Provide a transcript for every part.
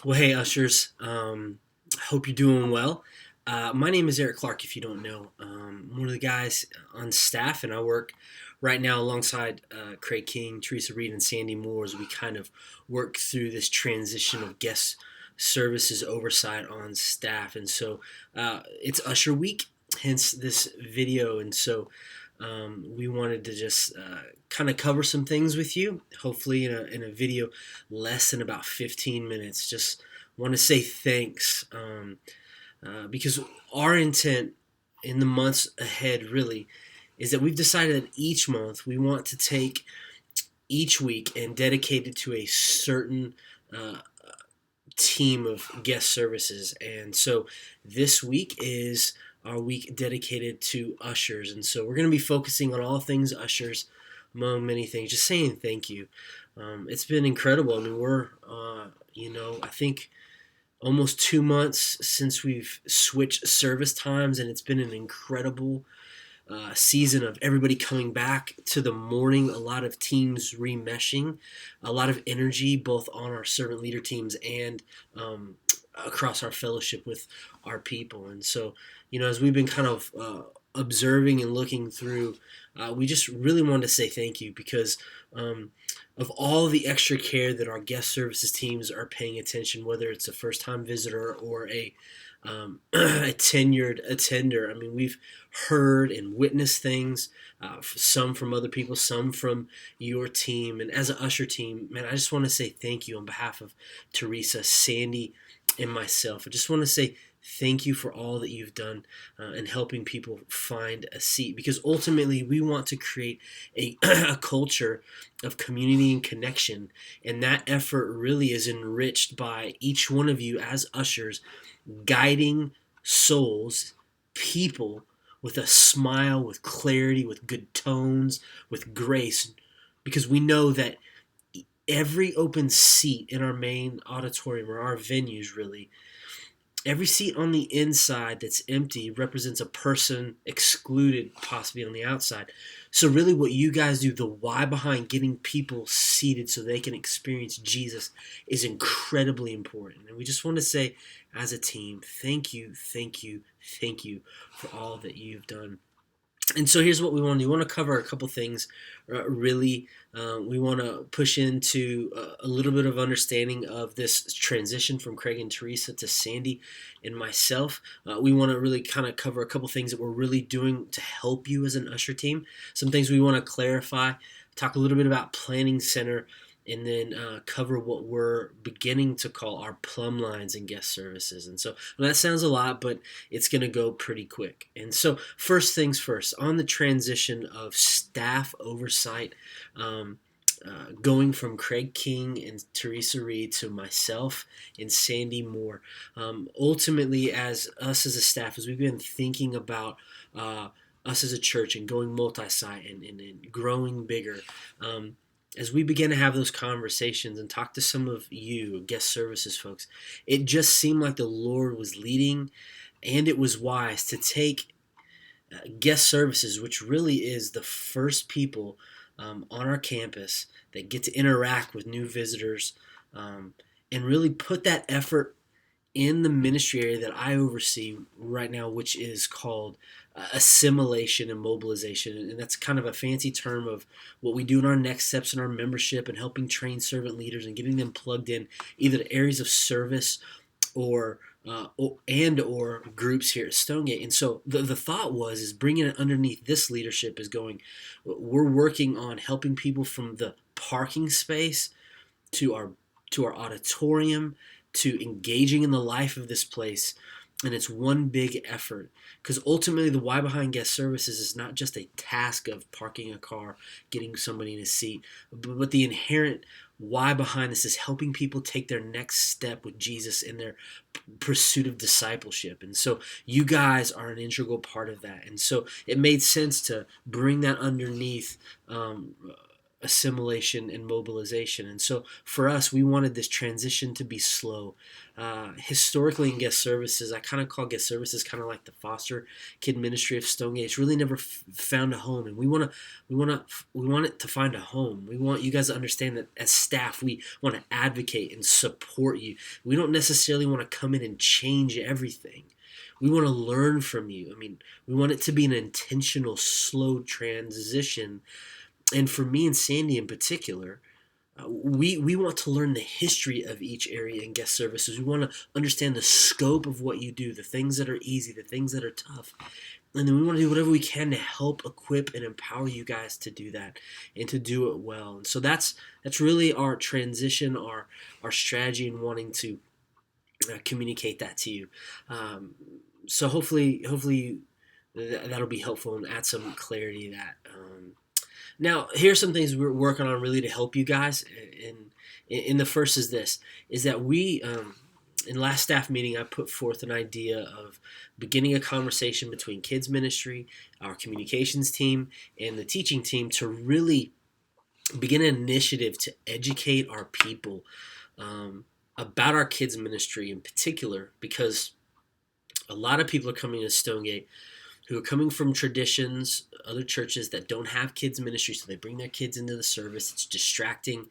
Well, hey, Ushers. Hope you're doing well. My name is Eric Clark, if you don't know. I'm one of the guys on staff, and I work right now alongside Craig King, Teresa Reed, and Sandy Moore as we kind of work through this transition of guest services oversight on staff. And so it's Usher Week, hence this video. And so we wanted to just kind of cover some things with you, hopefully in a video less than about 15 minutes. Just want to say thanks because our intent in the months ahead really is that we've decided that each month we want to take each week and dedicate it to a certain team of guest services. And so this week is our week dedicated to ushers. And so we're going to be focusing on all things ushers, among many things, just saying thank you. It's been incredible. I mean, we're, I think almost 2 months since we've switched service times, and it's been an incredible season of everybody coming back to the morning, a lot of teams remeshing, a lot of energy both on our servant leader teams and across our fellowship with our people. And so, as we've been kind of observing and looking through, we just really wanted to say thank you because of all the extra care that our guest services teams are paying attention, whether it's a first-time visitor or a tenured attender. I mean, we've heard and witnessed things, some from other people, some from your team. And as an usher team, man, I just want to say thank you on behalf of Teresa, Sandy, and myself. I just want to say thank you for all that you've done in helping people find a seat, because ultimately we want to create a culture of community and connection, and that effort really is enriched by each one of you as ushers guiding souls, people, with a smile, with clarity, with good tones, with grace, because we know that every open seat in our main auditorium or our venues, really, every seat on the inside that's empty represents a person excluded possibly on the outside. So really what you guys do, the why behind getting people seated so they can experience Jesus, is incredibly important. And we just want to say as a team, thank you, thank you, thank you for all that you've done. And so here's what we want to do. We want to cover a couple things. Really, we want to push into a little bit of understanding of this transition from Craig and Teresa to Sandy and myself. We want to really kind of cover a couple things that we're really doing to help you as an usher team. Some things we want to clarify, talk a little bit about Planning Center, and then cover what we're beginning to call our plumb lines and guest services. And so that sounds a lot, but it's going to go pretty quick. And so first things first, on the transition of staff oversight, going from Craig King and Teresa Reed to myself and Sandy Moore. Ultimately, as us as a staff, as we've been thinking about us as a church and going multi-site and growing bigger, as we begin to have those conversations and talk to some of you, guest services folks, it just seemed like the Lord was leading, and it was wise to take guest services, which really is the first people on our campus that get to interact with new visitors, and really put that effort in the ministry area that I oversee right now, which is called assimilation and mobilization. And that's kind of a fancy term of what we do in our next steps in our membership and helping train servant leaders and getting them plugged in either to areas of service or or groups here at Stonegate. And so the thought is bringing it underneath this leadership is going, we're working on helping people from the parking space to our auditorium, to engaging in the life of this place. And it's one big effort, because ultimately the why behind guest services is not just a task of parking a car, getting somebody in a seat, but the inherent why behind this is helping people take their next step with Jesus in their pursuit of discipleship. And so you guys are an integral part of that. And so it made sense to bring that underneath assimilation and mobilization. And so for us, we wanted this transition to be slow. Historically, in guest services, I kind of call guest services kind of like the foster kid ministry of Stonegate. It's really never found a home, and we want it to find a home. We want you guys to understand that as staff, we want to advocate and support you. We don't necessarily want to come in and change everything. We want to learn from you. I mean, we want it to be an intentional, slow transition. And for me and Sandy in particular, we want to learn the history of each area in guest services. We want to understand the scope of what you do, the things that are easy, the things that are tough. And then we want to do whatever we can to help equip and empower you guys to do that and to do it well. And so that's really our transition, our strategy in wanting to communicate that to you. So hopefully that'll be helpful and add some clarity to that. Now, here's some things we're working on really to help you guys. And the first is this, is that we, in last staff meeting, I put forth an idea of beginning a conversation between kids ministry, our communications team, and the teaching team to really begin an initiative to educate our people about our kids ministry in particular, because a lot of people are coming to Stonegate who are coming from traditions, other churches that don't have kids ministry, so they bring their kids into the service. It's distracting,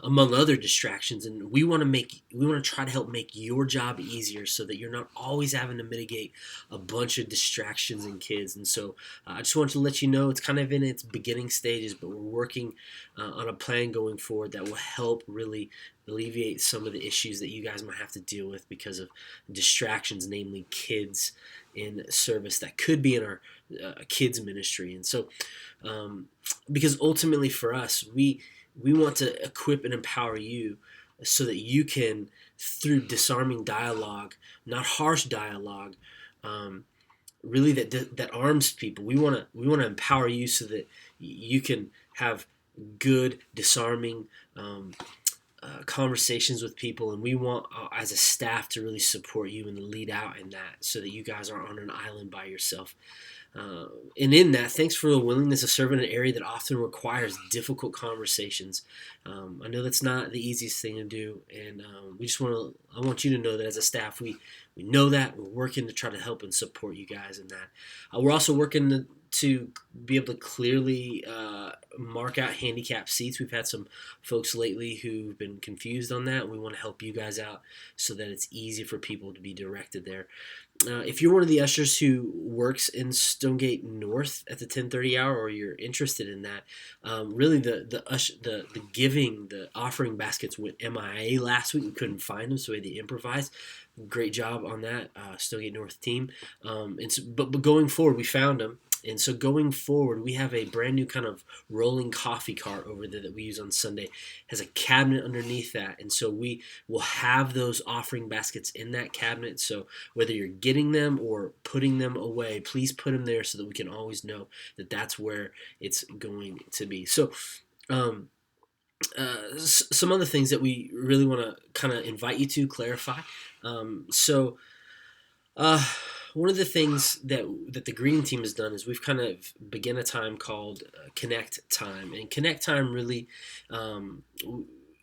among other distractions, and we want to try to help make your job easier so that you're not always having to mitigate a bunch of distractions in kids. And so I just wanted to let you know it's kind of in its beginning stages, but we're working on a plan going forward that will help really alleviate some of the issues that you guys might have to deal with because of distractions, namely kids in service that could be in our kids ministry. And so because ultimately for us, we want to equip and empower you so that you can, through disarming dialogue, not harsh dialogue, really that arms people. We want to empower you so that you can have good disarming conversations with people, and we want as a staff to really support you and lead out in that so that you guys aren't on an island by yourself. And in that, thanks for the willingness to serve in an area that often requires difficult conversations. I know that's not the easiest thing to do, and I want you to know that as a staff, we know that. We're working to try to help and support you guys in that. We're also working to be able to clearly mark out handicap seats. We've had some folks lately who've been confused on that. We want to help you guys out so that it's easy for people to be directed there. If you're one of the ushers who works in Stonegate North at the 10:30 hour, or you're interested in that, really the offering baskets went MIA last week. We couldn't find them, so we had to improvise. Great job on that, Stonegate North team. But going forward, we found them. And so going forward, we have a brand new kind of rolling coffee cart over there that we use on Sunday. It has a cabinet underneath that. And so we will have those offering baskets in that cabinet. So whether you're getting them or putting them away, please put them there so that we can always know that that's where it's going to be. So some other things that we really want to kind of invite you to clarify. One of the things that the greeting team has done is we've kind of begun a time called Connect Time, and Connect Time really,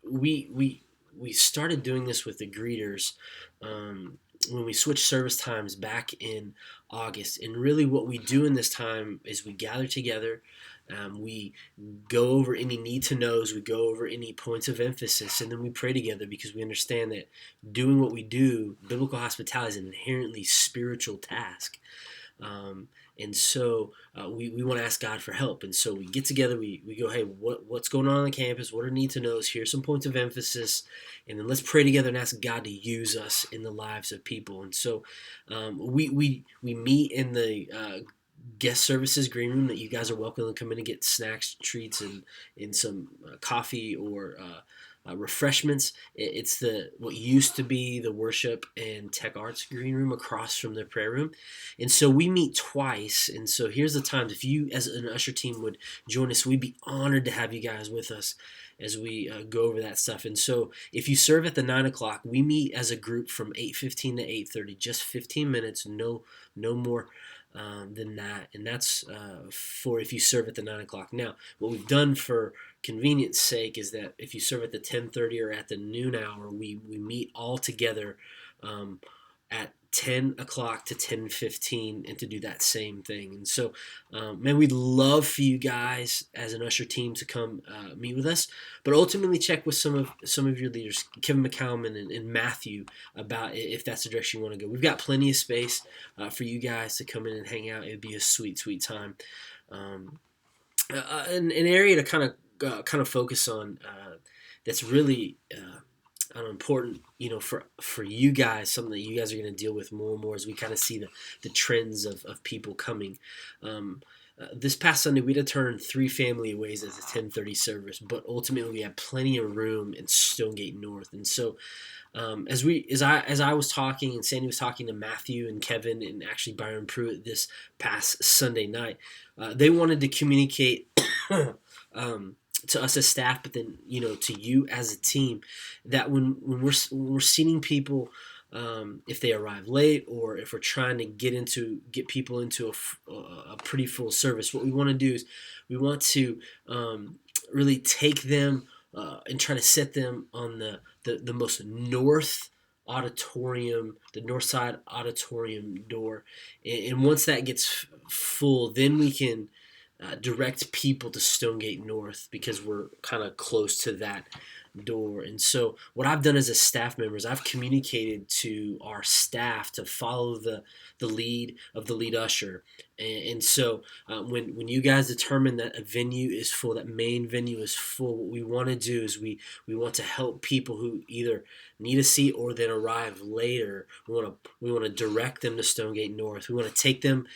we started doing this with the greeters when we switched service times back in August. And really, what we do in this time is we gather together. We go over any need to knows, we go over any points of emphasis, and then we pray together because we understand that doing what we do, biblical hospitality, is an inherently spiritual task. And so we want to ask God for help. And so we get together, we go, hey, what's going on the campus? What are need to knows? Here's some points of emphasis. And then let's pray together and ask God to use us in the lives of people. And so we meet in the guest services green room that you guys are welcome to come in and get snacks, treats, and some coffee or refreshments. It's what used to be the worship and tech arts green room across from the prayer room. And so we meet twice. And so here's the times. If you as an usher team would join us, we'd be honored to have you guys with us as we go over that stuff. And so if you serve at the 9 o'clock, we meet as a group from 8:15 to 8:30, just 15 minutes, no more than that, and that's for if you serve at the 9 o'clock. Now, what we've done for convenience sake is that if you serve at the 10:30 or at the noon hour, we meet all together um, at 10 o'clock to 10:15 and to do that same thing. And so, man, we'd love for you guys as an Usher team to come meet with us, but ultimately check with some of your leaders, Kevin McCallum and Matthew, about if that's the direction you want to go. We've got plenty of space for you guys to come in and hang out. It'd be a sweet, sweet time. Um, an area to kind of focus on that's really important, for you guys, something that you guys are going to deal with more and more as we kind of see the trends of people coming. This past Sunday, we had to turn 3 family aways as a 10:30 service, but ultimately we had plenty of room in Stonegate North, and so as I was talking and Sandy was talking to Matthew and Kevin and actually Byron Pruitt this past Sunday night, they wanted to communicate to us as staff, but then to you as a team, that when we're seating people, if they arrive late or if we're trying to get people into a pretty full service, what we want to do is we want to really take them and try to set them on the most north auditorium, the north side auditorium door, and once that gets full, then we can direct people to Stonegate North because we're kind of close to that door. And so what I've done as a staff member is I've communicated to our staff to follow the lead of the lead usher. And so when you guys determine that a venue is full, that main venue is full, what we want to do is we want to help people who either need a seat or then arrive later. We want to direct them to Stonegate North. We want to take them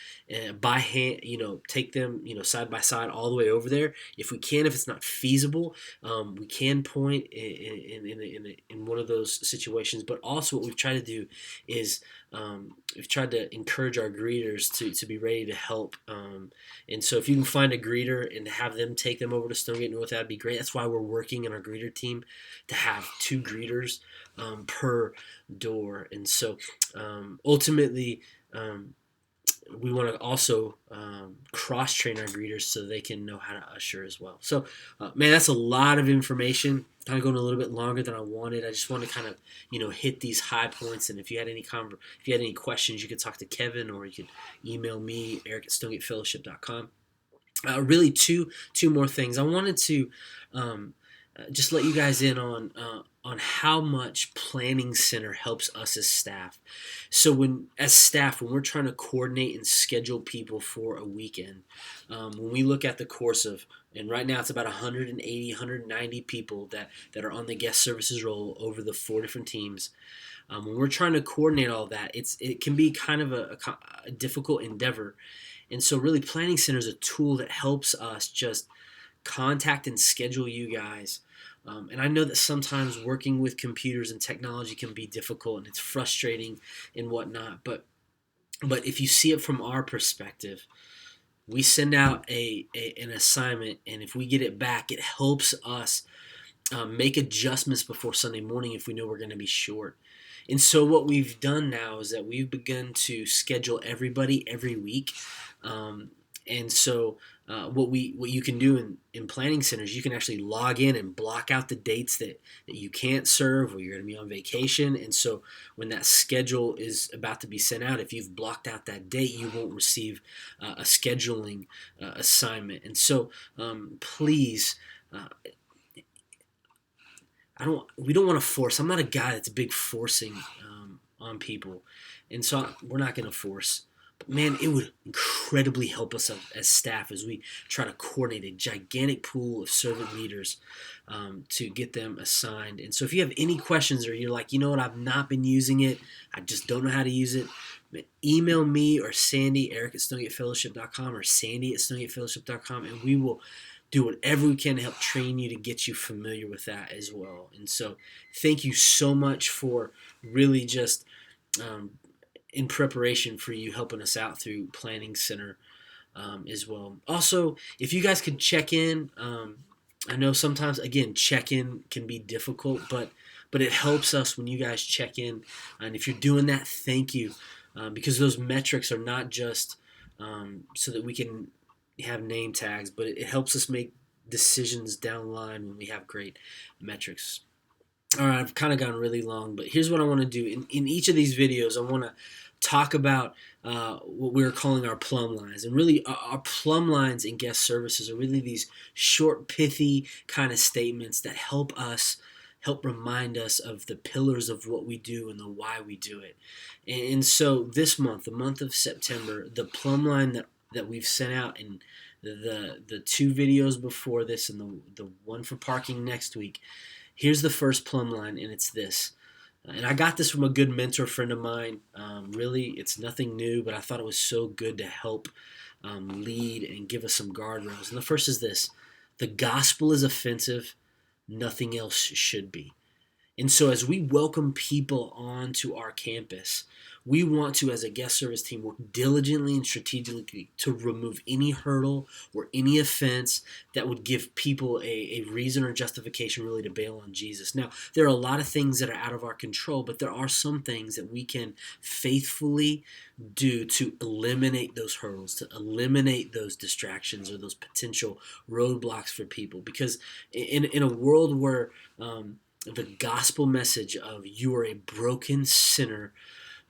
by hand, take them side by side all the way over there. If we can, if it's not feasible, we can point in one of those situations. But also what we've tried to do is we've tried to encourage our greeters to be ready to help. And so if you can find a greeter and have them take them over to Stonegate North, that'd be great. That's why we're working in our greeter team to have 2 greeters per door. And so ultimately, we want to also cross-train our greeters so they can know how to usher as well. So, man, that's a lot of information. Kind of going a little bit longer than I wanted. I just want to kind of, hit these high points. And if you had any questions, you could talk to Kevin or you could email me, Eric@StonegateFellowship.com. Really, two more things. I wanted to just let you guys in on how much Planning Center helps us as staff. So when we're trying to coordinate and schedule people for a weekend, when we look at the course of, and right now it's about 180, 190 people that are on the guest services role over the 4 different teams. When we're trying to coordinate all that, it can be kind of a difficult endeavor. And so really Planning Center is a tool that helps us just contact and schedule you guys. And I know that sometimes working with computers and technology can be difficult and it's frustrating and whatnot. But if you see it from our perspective, we send out an assignment, and if we get it back, it helps us make adjustments before Sunday morning if we know we're going to be short. And so what we've done now is that we've begun to schedule everybody every week. And so what you can do in Planning Centers, you can actually log in and block out the dates that you can't serve or you're going to be on vacation. And so when that schedule is about to be sent out, if you've blocked out that date, you won't receive a scheduling assignment. And so please, we don't want to force. I'm not a guy that's big forcing on people. And so we're not going to force. But man, it would incredibly help us as staff as we try to coordinate a gigantic pool of servant leaders to get them assigned. And so if you have any questions or you're like, you know what, I've not been using it, I just don't know how to use it, email me or Sandy, Eric@StonegateFellowship.com or Sandy@StonegateFellowship.com, and we will do whatever we can to help train you to get you familiar with that as well. And so thank you so much for really just in preparation for you helping us out through Planning Center as well. Also, if you guys could check in, I know sometimes, again, check-in can be difficult, but it helps us when you guys check in. And if you're doing that, thank you. Because those metrics are not just so that we can have name tags, but it helps us make decisions down the line when we have great metrics. All right, I've kind of gone really long, but here's what I want to do. In each of these videos, I want to talk about what we're calling our plumb lines. And really, our plumb lines in guest services are really these short, pithy kind of statements that help remind us of the pillars of what we do and the why we do it. And so this month, the month of September, the plumb line that we've sent out in the two videos before this and the one for parking next week. Here's the first plumb line, and it's this. And I got this from a good mentor friend of mine. Really, it's nothing new, but I thought it was so good to help lead and give us some guardrails. And the first is this: the gospel is offensive, nothing else should be. And so as we welcome people onto our campus, we want to, as a guest service team, work diligently and strategically to remove any hurdle or any offense that would give people a reason or justification really to bail on Jesus. Now, there are a lot of things that are out of our control, but there are some things that we can faithfully do to eliminate those hurdles, to eliminate those distractions or those potential roadblocks for people. Because in a world where the gospel message of you are a broken sinner,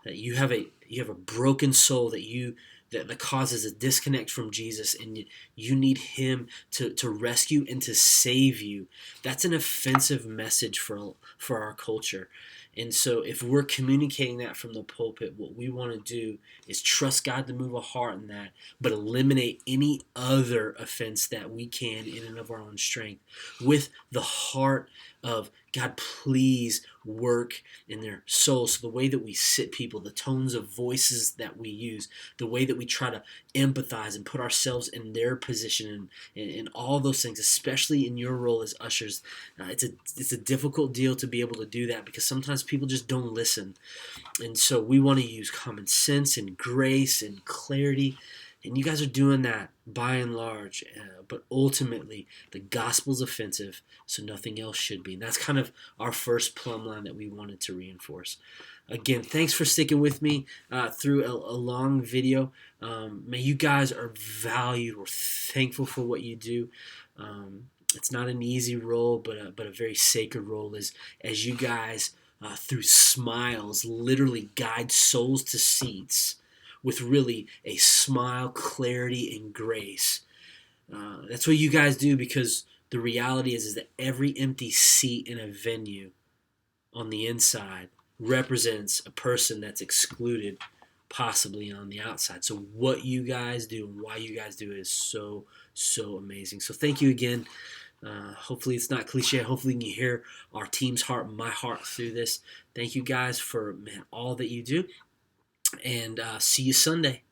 that you have a broken soul that causes a disconnect from Jesus, and you need him to rescue and to save you. That's an offensive message for our culture. And so if we're communicating that from the pulpit, what we want to do is trust God to move a heart in that, but eliminate any other offense that we can in and of our own strength with the heart of God, please work in their souls. So the way that we sit people, the tones of voices that we use, the way that we try to empathize and put ourselves in their position, and all those things, especially in your role as ushers, it's a difficult deal to be able to do that because sometimes people just don't listen. And so we want to use common sense and grace and clarity. And you guys are doing that by and large, but ultimately the gospel's offensive, so nothing else should be. And that's kind of our first plumb line that we wanted to reinforce. Again, thanks for sticking with me through a long video. May you guys are valued. We're thankful for what you do. It's not an easy role, but a very sacred role as you guys, through smiles, literally guide souls to seats with really a smile, clarity, and grace. That's what you guys do, because the reality is that every empty seat in a venue on the inside represents a person that's excluded, possibly on the outside. So what you guys do and why you guys do it is so, so amazing. So thank you again. Hopefully it's not cliche. Hopefully you can hear our team's heart, my heart through this. Thank you guys for all that you do. And see you Sunday.